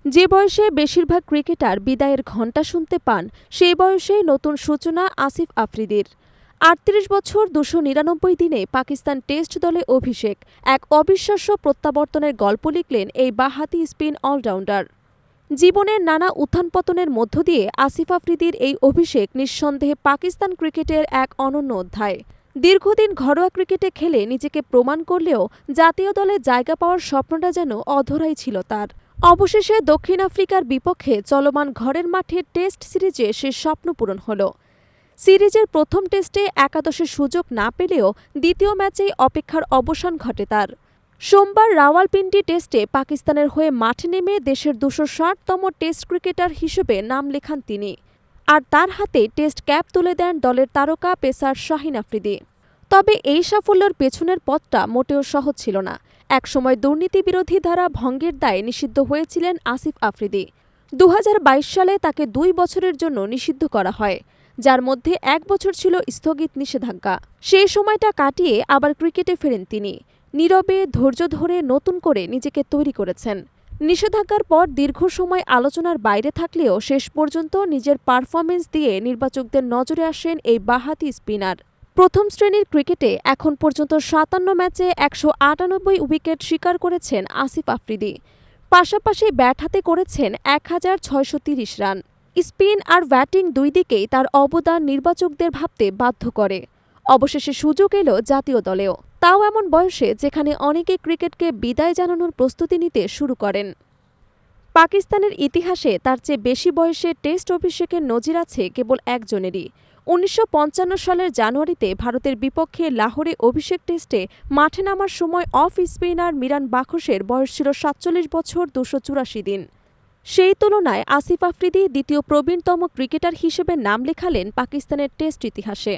যে বয়সে বেশিরভাগ ক্রিকেটার বিদায়ের ঘণ্টা শুনতে পান, সেই বয়সেই নতুন সূচনা আসিফ আফ্রিদির। ৩৮ বছর ২৯৯ দিনে পাকিস্তান টেস্ট দলে অভিষেক, এক অবিশ্বাস্য প্রত্যাবর্তনের গল্প লিখলেন এই বাঁহাতি স্পিন অলরাউন্ডার। জীবনের নানা উত্থান-পতনের মধ্য দিয়ে আসিফ আফ্রিদির এই অভিষেক নিঃসন্দেহে পাকিস্তান ক্রিকেটের এক অনন্য অধ্যায়। দীর্ঘদিন ঘরোয়া ক্রিকেটে খেলে নিজেকে প্রমাণ করলেও জাতীয় দলে জায়গা পাওয়ার স্বপ্নটা যেন অধরাই ছিল তার। অবশেষে দক্ষিণ আফ্রিকার বিপক্ষে চলমান ঘরের মাঠে টেস্ট সিরিজে সে স্বপ্ন পূরণ হল। সিরিজের প্রথম টেস্টে একাদশে সুযোগ না পেলেও দ্বিতীয় ম্যাচেই অপেক্ষার অবসান ঘটে তার। সোমবার রাওয়ালপিন্ডি টেস্টে পাকিস্তানের হয়ে মাঠে নেমে দেশের ২৬০তম টেস্ট ক্রিকেটার হিসেবে নাম লেখান তিনি। আর তার হাতে টেস্ট ক্যাপ তুলে দেন দলের তারকা পেসার শাহিন আফ্রিদি। তবে এই সাফল্যের পেছনের পথটা মোটেও সহজ ছিল না। একসময় দুর্নীতিবিরোধী ধারা ভঙ্গের দায়ে নিষিদ্ধ হয়েছিলেন আসিফ আফ্রিদি। ২০২২ সালে তাকে ২ বছরের জন্য নিষিদ্ধ করা হয়, যার মধ্যে ১ বছর ছিল স্থগিত নিষেধাজ্ঞা। সেই সময়টা কাটিয়ে আবার ক্রিকেটে ফেরেন তিনি। নীরবে ধৈর্য ধরে নতুন করে নিজেকে তৈরি করেছেন। নিষেধাজ্ঞার পর দীর্ঘ সময় আলোচনার বাইরে থাকলেও শেষ পর্যন্ত নিজের পারফরমেন্স দিয়ে নির্বাচকদের নজরে আসেন এই বাঁহাতি স্পিনার। প্রথম শ্রেণীর ক্রিকেটে এখন পর্যন্ত ৫৭ ম্যাচে ১৯৮ উইকেট শিকার করেছেন আসিফ আফ্রিদি। পাশাপাশি ব্যাট হাতে করেছেন ১৬৩০ রান। স্পিন আর ব্যাটিং দুই দিকেই তার অবদান নির্বাচকদের ভাবতে বাধ্য করে। অবশেষে সুযোগ এলো জাতীয় দলেও, তাও এমন বয়সে যেখানে অনেকে ক্রিকেটকে বিদায় জানানোর প্রস্তুতি নিতে শুরু করেন। পাকিস্তানের ইতিহাসে তার চেয়ে বেশি বয়সে টেস্ট অভিষেকের নজির আছে কেবল একজনেরই। ১৯৫৫ সালের জানুয়ারিতে ভারতের বিপক্ষে লাহোরে অভিষেক টেস্টে মাঠে নামার সময় অফ স্পিনার মিরান বাখশের বয়স ছিল ৪৭ বছর ২৮৪ দিন। সেই তুলনায় আসিফ আফ্রিদি দ্বিতীয় প্রবীণতম ক্রিকেটার হিসেবে নাম লেখালেন পাকিস্তানের টেস্ট ইতিহাসে।